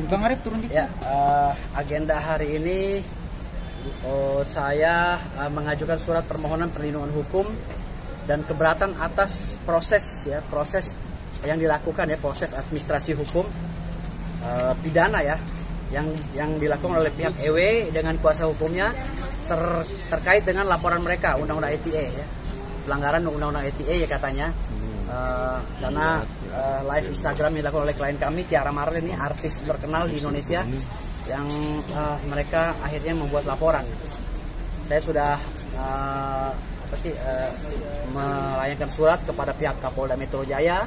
Bang Arif turun dikit. Ya, agenda hari ini saya mengajukan surat permohonan perlindungan hukum dan keberatan atas proses yang dilakukan ya, proses administrasi hukum pidana ya yang dilakukan oleh pihak EW dengan kuasa hukumnya terkait dengan laporan mereka undang-undang ITE ya, pelanggaran undang-undang ITE ya katanya. Karena live Instagram yang dilakukan oleh klien kami Tiara Marlin, ini artis terkenal di Indonesia yang mereka akhirnya membuat laporan. Saya sudah melayangkan surat kepada pihak Kapolda Metro Jaya,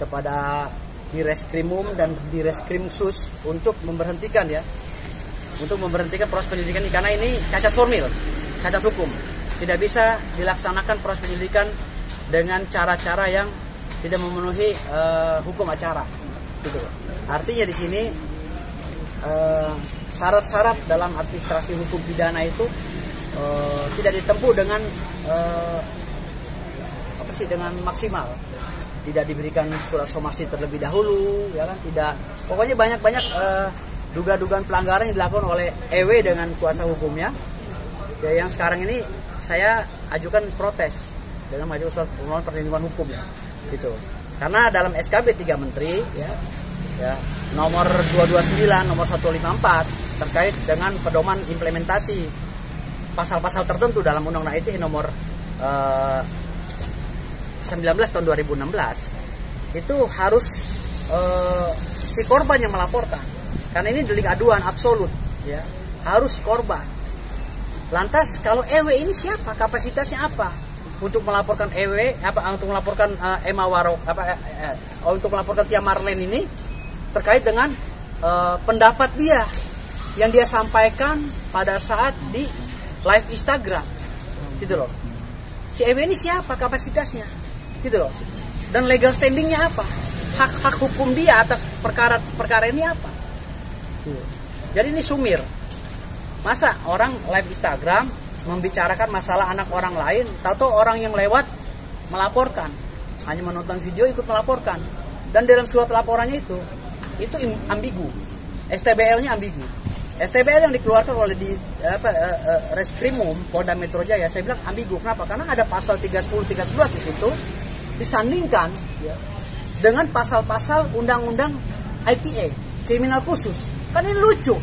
kepada Direskrimum dan Direskrimsus untuk memberhentikan proses penyelidikan ini, karena ini cacat formil, cacat hukum. Tidak bisa dilaksanakan proses penyelidikan dengan cara-cara yang tidak memenuhi hukum acara. Gitu. Artinya di sini syarat-syarat dalam administrasi hukum pidana itu tidak ditempuh dengan dengan maksimal. Tidak diberikan surat somasi terlebih dahulu, ya kan? Tidak. Pokoknya banyak dugaan pelanggaran yang dilakukan oleh EW dengan kuasa hukumnya. Ya, yang sekarang ini saya ajukan protes dengan mengajukan surat permohonan perlindungan hukum ya, gitu. Karena dalam SKB 3 Menteri ya nomor 229, nomor 154 terkait dengan pedoman implementasi pasal-pasal tertentu dalam Undang-Undang ITE nomor 19 tahun 2016 itu harus si korban yang melaporkan, karena ini delik aduan absolut ya, harus korban. Lantas kalau EW ini siapa, kapasitasnya apa untuk melaporkan EW, untuk melaporkan Emma Warok, untuk melaporkan Tia Marlin ini terkait dengan pendapat dia yang dia sampaikan pada saat di live Instagram, gitu loh. Si EW ini siapa, kapasitasnya, gitu loh, dan legal standingnya apa, hak hukum dia atas perkara ini apa. Jadi ini sumir. Masa orang live Instagram membicarakan masalah anak orang lain, tahu orang yang lewat melaporkan, hanya menonton video ikut melaporkan, dan dalam surat laporannya itu ambigu, STBL-nya ambigu. STBL yang dikeluarkan oleh Reskrimum Polda Metro Jaya, saya bilang ambigu. Kenapa? Karena ada pasal 310, 311 di situ disandingkan ya, dengan pasal-pasal undang-undang ITE, kriminal khusus. Kan ini lucu.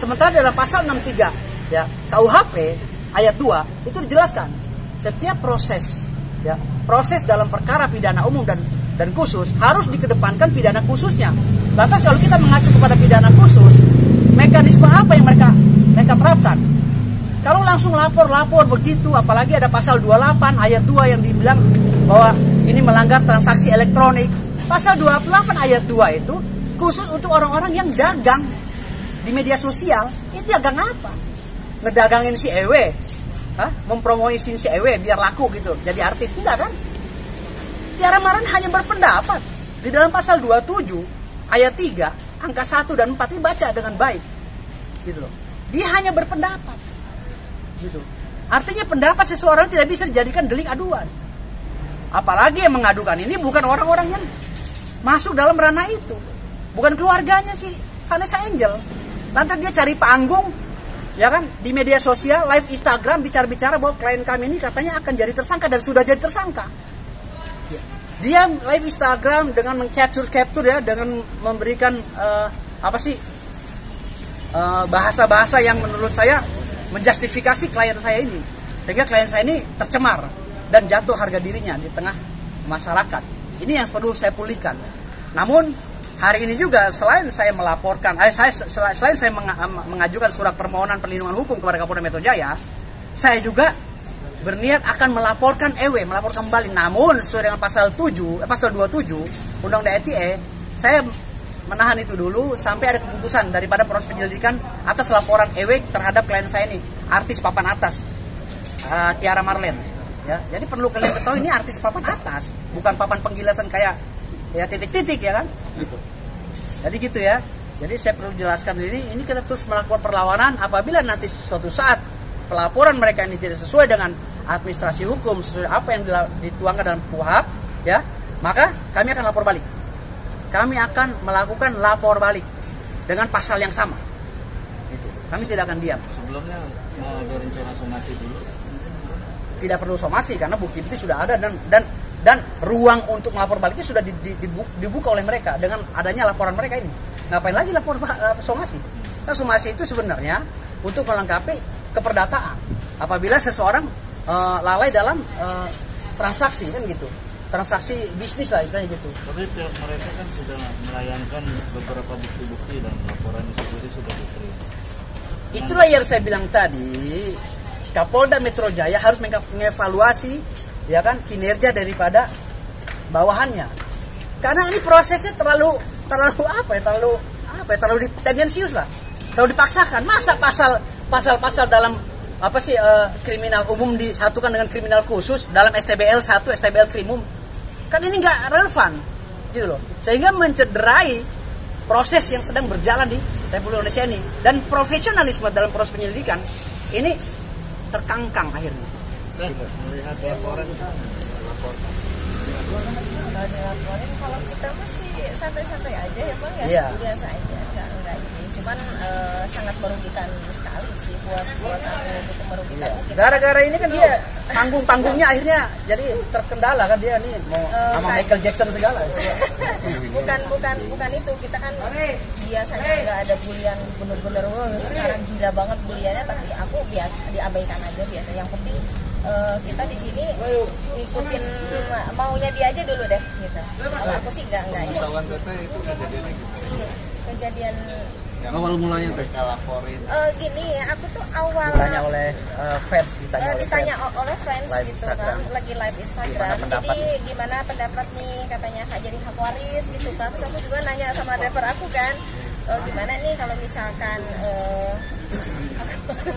Sementara dalam pasal 63 ya KUHP ayat 2 itu dijelaskan setiap proses dalam perkara pidana umum dan khusus harus dikedepankan pidana khususnya. Lantas kalau kita mengacu kepada pidana khusus, mekanisme apa yang mereka terapkan? Kalau langsung lapor begitu, apalagi ada pasal 28 ayat 2 yang dibilang bahwa ini melanggar transaksi elektronik. Pasal 28 ayat 2 itu khusus untuk orang-orang yang dagang di media sosial. Itu dagang apa? Ngedagangin si EW, mempromosin si EW biar laku gitu, jadi artis, enggak kan? Tiara Marlin hanya berpendapat. Di dalam pasal 27 ayat 3 angka 1 dan 4 ini baca dengan baik, gitu loh. Dia hanya berpendapat, gitu. Artinya pendapat seseorang tidak bisa dijadikan delik aduan. Apalagi yang mengadukan ini bukan orang-orang yang masuk dalam ranah itu, bukan keluarganya si Vanessa Angel. Lantas dia cari panggung, ya kan, di media sosial, live Instagram, bicara-bicara bahwa klien kami ini katanya akan jadi tersangka dan sudah jadi tersangka. Dia live Instagram dengan meng-capture ya, dengan memberikan bahasa-bahasa yang menurut saya menjustifikasi klien saya ini, sehingga klien saya ini tercemar dan jatuh harga dirinya di tengah masyarakat. Ini yang perlu saya pulihkan. Namun hari ini juga selain saya melaporkan, selain saya mengajukan surat permohonan perlindungan hukum kepada Kapolda Metro Jaya, saya juga berniat akan melaporkan EW, melaporkan kembali. Namun sesuai dengan pasal 27 Undang-Undang ITE, saya menahan itu dulu sampai ada keputusan daripada proses penyelidikan atas laporan EW terhadap klien saya ini, artis papan atas, Tiara Marlin. Ya, jadi perlu kalian ketahui ini artis papan atas, bukan papan penggilasan kayak ya titik-titik ya kan, gitu. Jadi gitu ya. Jadi saya perlu jelaskan ini kita terus melakukan perlawanan. Apabila nanti suatu saat pelaporan mereka ini tidak sesuai dengan administrasi hukum, sesuai apa yang dituangkan dalam KUHP, ya, maka kami akan lapor balik. Kami akan melakukan lapor balik dengan pasal yang sama. Itu. Kami tidak akan diam. Sebelumnya mau ada rencana somasi dulu. Tidak perlu somasi karena bukti-bukti sudah ada dan ruang untuk melapor baliknya sudah dibuka oleh mereka dengan adanya laporan mereka ini. Ngapain lagi lapor somasi? Kan somasi itu sebenarnya untuk melengkapi keperdataan. Apabila seseorang lalai dalam transaksi kan gitu, transaksi bisnis lah istilahnya gitu. Tapi pihak mereka kan sudah melayangkan beberapa bukti-bukti dan laporannya sendiri sudah diterima. Itulah yang saya bilang tadi, Kapolda Metro Jaya harus mengevaluasi ya kan kinerja daripada bawahannya. Karena ini prosesnya terlalu tendensius lah, terlalu dipaksakan. Masa pasal-pasal dalam kriminal umum disatukan dengan kriminal khusus dalam STBL 1, STBL Krimum, kan ini nggak relevan gitu loh, sehingga mencederai proses yang sedang berjalan di Republik Indonesia ini, dan profesionalisme dalam proses penyelidikan ini terkangkang akhirnya. Melihat laporan kalau kita masih santai-santai aja ya Bang ya, Iya. biasa aja, enggak ini. Cuman sangat merugikan sekali sih buat aku, gitu, merugikan. Iya. Gara-gara ini kan dia panggungnya akhirnya jadi terkendala kan, dia nih mau sama Michael Jackson segala. bukan itu, kita kan biasanya nggak ada bulian bener-bener sekarang gila banget buliannya, tapi aku diabaikan aja biasa. Yang penting kita di sini ngikutin maunya dia aja dulu deh gitu. Kalau aku sih enggak ini. pengetahuan teteh itu kejadiannya gitu. Kejadian Yang awal mulanya mereka laporin. gini ya, aku tuh awal Ditanya oleh fans, ditanya oleh fans Live gitu Instagram. kan, lagi live Instagram. Jadi gimana pendapat nih, katanya Kak jadi hak waris gitu kan. Terus aku juga nanya sama driver aku kan, gimana nih kalau misalkan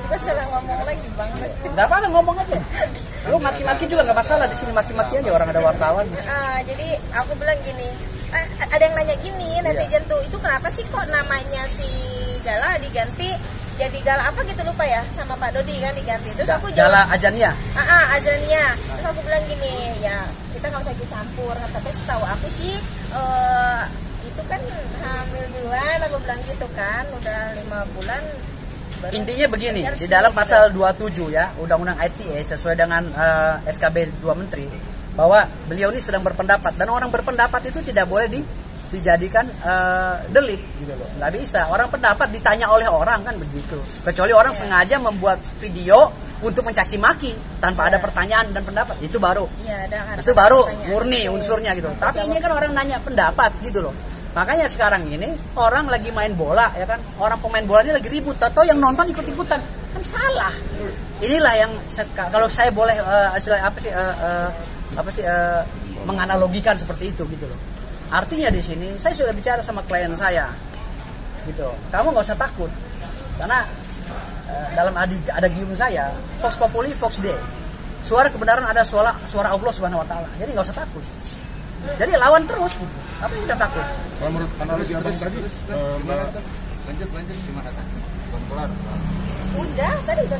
aku salah ngomong lagi banget. Nggak apa-apa, ngomong aja. Lu maki-maki juga nggak masalah, di sini maki-maki aja, orang ada wartawan. Jadi aku bilang gini, ada yang nanya gini, netizen tuh, itu kenapa sih kok namanya si Gala diganti jadi Gala apa gitu, lupa ya, sama Pak Dodi kan diganti. Terus aku Gala Ajania. Azania. Terus aku bilang gini, ya kita nggak usah ikut campur. Tapi setahu aku sih itu kan hamil duluan, aku bilang gitu kan, udah 5 bulan. Intinya begini, di dalam pasal 27 ya, Undang-Undang ITE sesuai dengan SKB 2 Menteri, bahwa beliau ini sedang berpendapat, dan orang berpendapat itu tidak boleh dijadikan delik gitu loh. Nggak bisa, orang pendapat ditanya oleh orang kan begitu. Kecuali orang sengaja membuat video untuk mencaci maki tanpa ada pertanyaan dan pendapat, itu baru murni unsurnya gitu. Tapi ini kan orang nanya pendapat gitu loh. Makanya sekarang ini orang lagi main bola ya kan, orang pemain bola ini lagi ribut atau yang nonton ikut-ikutan, kan salah. Inilah yang kalau saya boleh menganalogikan seperti itu gitu loh. Artinya di sini saya sudah bicara sama klien saya gitu, kamu nggak usah takut karena dalam adagium saya, Vox Populi Vox Dei, suara kebenaran ada suara Allah Subhanahu Wa Taala, jadi nggak usah takut. Jadi lawan terus, apa yang kita takut? Kalau menurut analisis abang tadi, lanjut gimana kan? Kelar. Udah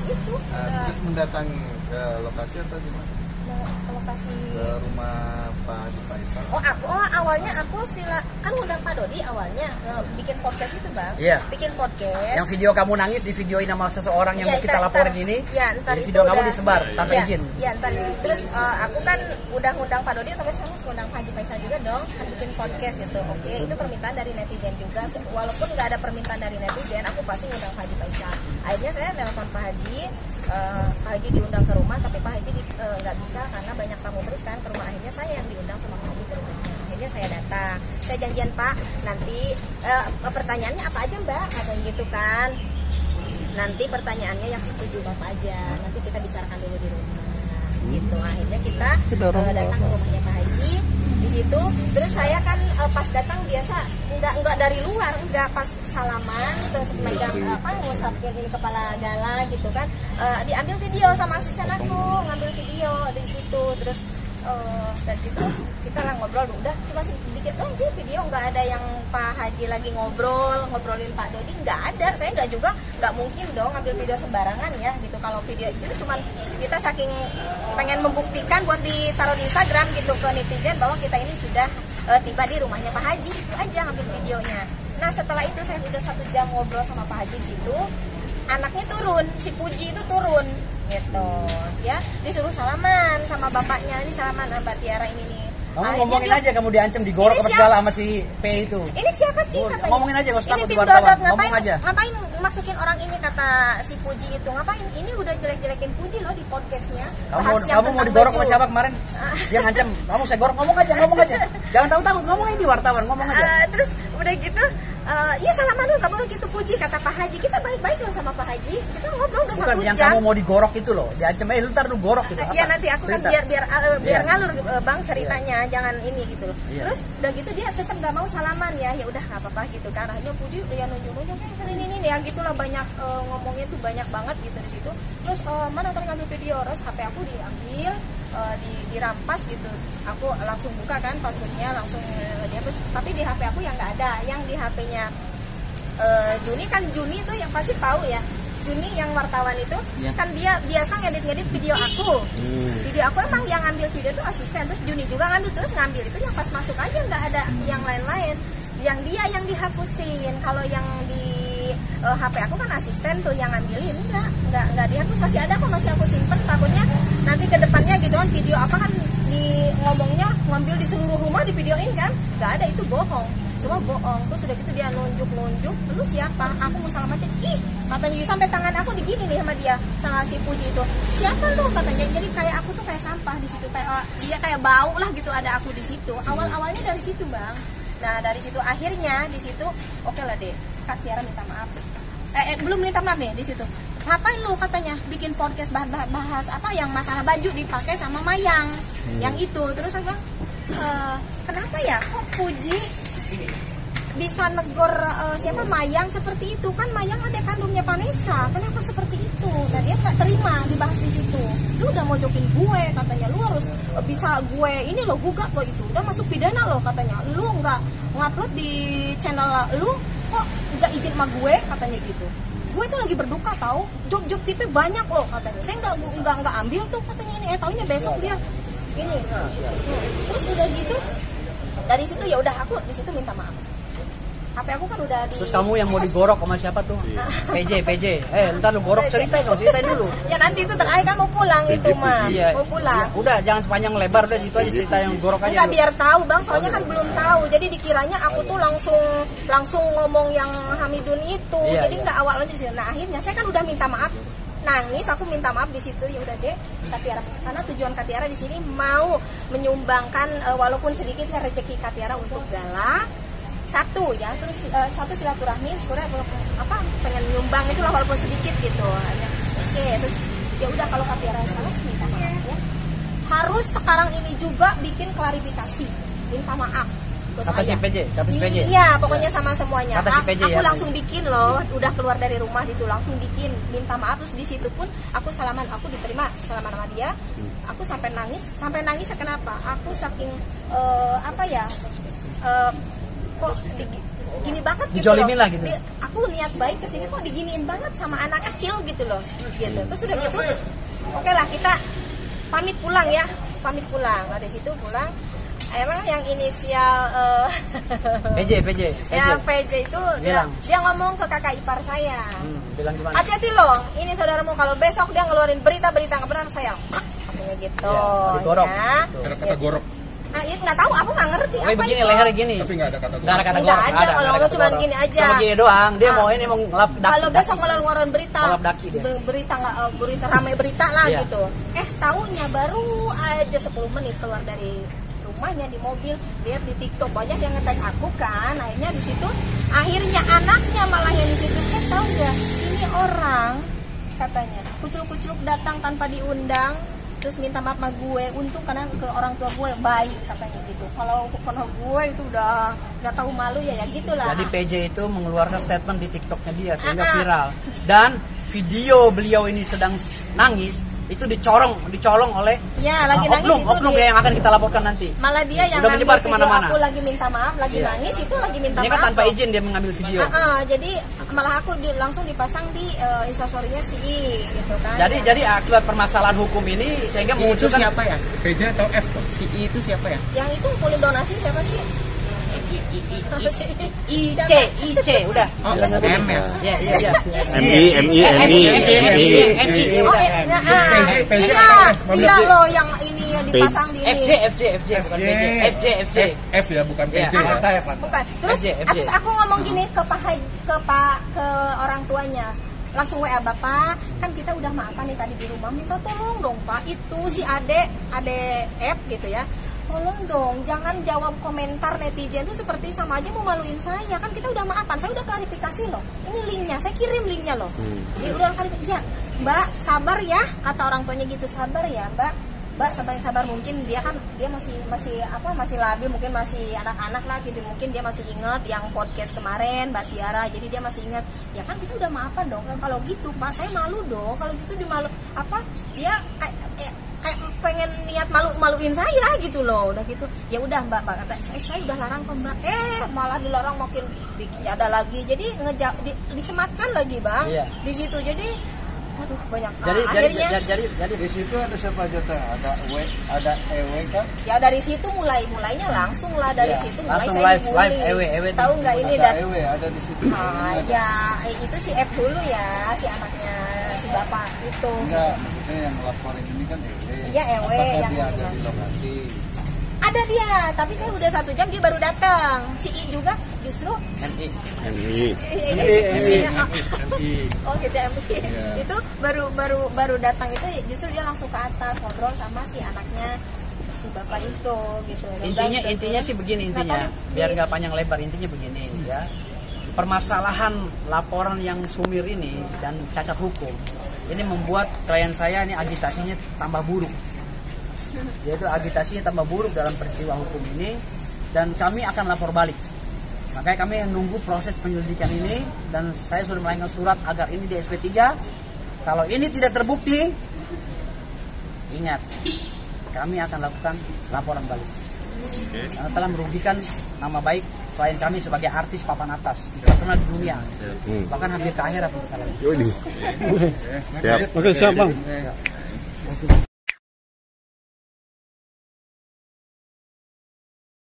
gitu. Terus mendatangi ke lokasi atau gimana? Ke lokasi Ke rumah Pak Haji Faisal. Awalnya aku kan undang Pak Dodi awalnya bikin podcast itu Bang. Iya. Bikin podcast. Yang video kamu nangis di videoin sama seseorang yang mau kita laporin ini. Ya, ntar jadi itu video kamu udah disebar tanpa izin. Iya, ntar terus aku kan udah ngundang Pak Dodi, tapi saya harus ngundang Pak Haji Faisal juga dong, kan bikin podcast gitu. Oke, itu permintaan dari netizen juga. Walaupun nggak ada permintaan dari netizen, aku pasti ngundang Pak Haji Faisal. Akhirnya saya nelpon Pak Haji. Pak Haji diundang ke rumah, tapi Pak Haji nggak bisa karena banyak tamu terus kan ke rumah. Akhirnya saya yang diundang sama Pak Haji ke rumahnya. Akhirnya saya datang, saya janjian Pak, nanti pertanyaannya apa aja Mbak, katanya gitu kan. Nanti pertanyaannya yang setuju Bapak aja, nanti kita bicarakan dulu di rumah gitu. Akhirnya kita datang ke rumahnya Pak Haji di situ. Terus saya kan pas datang biasa nggak dari luar, nggak, pas salaman terus megang ngusapin ini kepala Gala gitu kan, diambil video sama asisten aku, ngambil video di situ. Terus dari situ kita lah ngobrol, udah cuma sedikit doang sih video, nggak ada yang Pak Haji lagi ngobrolin Pak Dodi, nggak ada. Saya nggak mungkin dong ngambil video sembarangan ya gitu. Kalau video itu cuma kita saking pengen membuktikan buat ditaruh di Instagram gitu ke netizen bahwa kita ini sudah tiba di rumahnya Pak Haji, itu aja ngambil videonya. Nah setelah itu saya udah 1 jam ngobrol sama Pak Haji situ, anaknya turun, si Puji itu turun gitu ya, disuruh salaman sama bapaknya, ini salaman Mbak Tiara ini nih. Kamu Akhirnya ngomongin dia, aja kamu diancam digorok Ini apa siapa? segala sama si P itu. ini siapa sih Oh, katanya? ngomongin aja, nggak usah Ini takut di tim wartawan. Dodot, Ngomong ngapain, aja. ngapain masukin orang ini, kata si Puji itu, ngapain? Ini udah jelek-jelekin Puji loh di podcastnya. Bahas yang Kamu mau tentang digorok baju. sama siapa kemarin? Dia ngancam, kamu saya gorok, ngomong aja. Jangan takut, ngomong aja di wartawan, ngomong aja. Terus udah gitu, ya salaman dulu, kamu gitu Puji, kata Pak Haji. Kita baik-baik loh sama Pak Haji. Kita ngobrol udah Bukan 1 yang jam. kamu mau digorok itu loh, diancam, lu ntar lu gorok gitu. Iya nanti aku kan Cerita. biar Iya. ngalur Bang ceritanya, jangan ini gitu loh. Iya. Terus udah gitu dia tetap nggak mau salaman ya udah nggak apa-apa gitu kan. Akhirnya Puji ya nunjuk kan ini ya gitulah, banyak ngomongnya tuh banyak banget gitu di situ. Terus mana tadi ngambil video, terus HP aku diambil, dirampas gitu. Aku langsung buka kan passwordnya, langsung dihapus. Tapi di HP aku yang nggak ada, yang di HP-nya Juni kan, Juni itu yang pasti tahu ya. Juni yang wartawan itu Ya. kan dia biasa ngedit video aku. Video aku emang yang ngambil video itu asisten, terus Juni juga ngambil, terus ngambil itu yang pas masuk aja, nggak ada yang lain-lain. Yang dia yang dihapusin. Kalau yang di HP aku kan asisten tuh yang ngambilin, nggak dihapus, masih ada kok, masih aku simpen. Takutnya nanti ke depannya gitu kan video apa kan di ngomongnya ngambil di seluruh rumah di videoin kan, nggak ada, itu bohong. Semua bohong. Terus udah gitu dia nunjuk, lu siapa? Aku mau salam aja. Ih, katanya sampai tangan aku digini nih sama dia, sama si Puji itu. Siapa lu katanya? Jadi kayak aku tuh kayak sampah di situ, kayak dia kayak bau lah gitu ada aku di situ. Awalnya dari situ, Bang. Nah, dari situ akhirnya di situ oke lah deh. Kak Tiara minta maaf. Belum minta maaf nih di situ. Ngapain lu katanya bikin podcast bahas apa yang masalah baju dipakai sama Mayang. Yang itu. Terus aku bilang, kenapa ya kok Puji bisa negor siapa Mayang seperti itu, kan Mayang ada kandungnya Vanessa, kenapa seperti itu? Nah dia nggak terima dibahas di situ. Lu udah mojokin gue katanya, lu harus bisa gue ini lo gugat lo, itu udah masuk pidana lo katanya. Lu nggak ngupload di channel lu kok nggak izin sama gue katanya gitu. Gue tuh lagi berduka tahu, job tipe banyak loh katanya. Saya nggak ambil tuh katanya ini. Taunya besok dia ini. Terus udah gitu dari situ ya udah aku di situ minta maaf. HP aku kan udah di. Terus kamu yang mau digorok sama siapa tuh? PJ. Ntar lu gorok, ceritain dulu. Ya nanti itu terakhir kan mau pulang itu mah. Iya. Mau pulang. Iya. Udah jangan sepanjang lebar deh, itu aja cerita yang gorok aja. Enggak, dulu. biar tahu Bang, soalnya kan belum tahu. Jadi dikiranya aku tuh langsung ngomong yang Hamidun itu. Iya, Jadi iya. nggak awalnya di situ. Nah, akhirnya saya kan udah minta maaf. Nangis, aku minta maaf di situ. Ya udah deh, Kak Tiara, karena tujuan Kak Tiara di sini mau menyumbangkan walaupun sedikit rezeki Kak Tiara untuk gala. Satu ya, terus satu silaturahmi, apa pengen nyumbang itulah walaupun sedikit gitu. Oke, terus ya udah kalau Kak Tiara salah minta maaf ya. Harus sekarang ini juga bikin klarifikasi, minta maaf. Kata si PJ, kata si PJ. Iya, pokoknya sama semuanya. Kata si PJ Aku ya. langsung bikin loh, udah keluar dari rumah gitu langsung bikin, minta maaf. Terus di situ pun aku salaman, aku diterima salaman sama dia. Aku sampai nangis kenapa? Aku saking apa ya? Kok gini banget gitu Dijolimin loh. lah gitu. Aku niat baik kesini kok diginiin banget sama anak kecil gitu loh, gitu. Terus udah gitu, oke lah kita pamit pulang ya, Nah, dari situ pulang. Emang yang inisial PJ. ya PJ itu dia ngomong ke kakak ipar saya. Bilang gimana? Hati-hati loh, ini saudaramu kalau besok dia ngeluarin berita-berita nggak benar saya. Katanya gitu. Iya, digorok. Ya. Ada kata gorok, Nah, itu nggak tahu, aku nggak ngerti Kayak apa begini, itu. lehernya gini. tapi nggak ada kata Nggak gorok. ada kata Nggak gorok. ada, kalau ngomong cuma gini aja. Cuma gini doang. Dia Ah. mau ini mau ngelap daki. Kalau besok ngeluarin berita, Ngelap daki dia. berita nggak berita ramai berita lah Iya. gitu. Tahunya baru aja 10 menit keluar dari rumahnya di mobil, lihat di TikTok banyak yang nge-tag aku kan. Akhirnya di situ, akhirnya anaknya malah yang di situ kan, tahu nggak? Ini orang katanya kucluk-kucluk datang tanpa diundang. Terus minta maaf sama gue, untung karena ke orang tua gue baik katanya gitu. Kalau gue itu udah nggak tahu malu ya gitulah. Jadi PJ itu mengeluarkan statement di TikToknya dia sehingga viral. Dan video beliau ini sedang nangis itu dicolong oleh Ya, lagi nangis itu oknum yang akan kita laporkan nanti. malah dia yang Udah ngambil menyebar video kemana-mana. aku lagi minta maaf, lagi Iya. nangis itu lagi minta Ini maaf. kan tanpa loh. izin dia mengambil video. Jadi malah aku langsung dipasang di instastorynya si I gitu kan. Jadi akibat permasalahan hukum ini sehingga I itu memunculkan siapa ya? PJ atau F tuh? Si I itu siapa ya? yang itu kulit donasi siapa sih? I IC udah. M ya. Ya, iya. Oh, iya loh yang ini yang dipasang di ini. FJ bukan PJ. FJ. F ya, bukan PJ. Bukan. Terus aku ngomong gini ke ke orang tuanya. Langsung WA, Bapak, kan kita udah maafan nih tadi di rumah, minta tolong dong Pak, itu si Ade F gitu ya, tolong dong jangan jawab komentar netizen tuh seperti sama aja mau maluin saya, kan kita udah maafan, saya udah klarifikasi loh, ini linknya, saya kirim linknya loh. Jadi udah klarifikasi, ya Mbak sabar ya, kata orang tuanya gitu, sabar ya Mbak sabar, mungkin dia masih labil, mungkin masih anak-anak lah gitu, mungkin dia masih inget yang podcast kemarin Mbak Tiara, jadi dia masih inget, ya kan kita udah maafan dong, kan kalau gitu Pak saya malu dong, kalau gitu dia kayak pengen niat maluin saya gitu loh, udah gitu, ya udah Mbak saya udah larang kok Mbak, malah dilarang makin ada lagi, jadi disematkan lagi Bang, di situ, jadi aduh banyak. Jadi di situ ada siapa aja teh? Ada EW kan? Ya dari situ mulainya langsung lah dari situ mulai langsung saya live EW. Tahu nggak ini Ada EW ada di situ. Ya itu si F dulu ya, si anaknya si bapak itu. Enggak, maksudnya yang laporin ini kan EW. Iya EW Apakah yang dia ada di lokasi? Ada dia, tapi saya udah 1 jam dia baru datang. Si I juga justru MI. Oh gitu MI. Itu baru datang itu justru dia langsung ke atas ngobrol sama si anaknya si bapak itu gitu. Intinya sih begini intinya, biar nggak panjang lebar, intinya begini ya. Permasalahan laporan yang sumir ini dan cacat hukum ini membuat klien saya ini agitasinya tambah buruk. Yaitu agitasinya tambah buruk dalam peristiwa hukum ini, dan kami akan lapor balik. Makanya kami menunggu proses penyelidikan ini, dan saya sudah melayangkan surat agar ini di SP3. Kalau ini tidak terbukti, ingat, kami akan lakukan laporan balik. Karena telah merugikan nama baik klien kami sebagai artis papan atas, terkenal di dunia, bahkan hampir ke akhirat. Siap. Oke, siap Bang.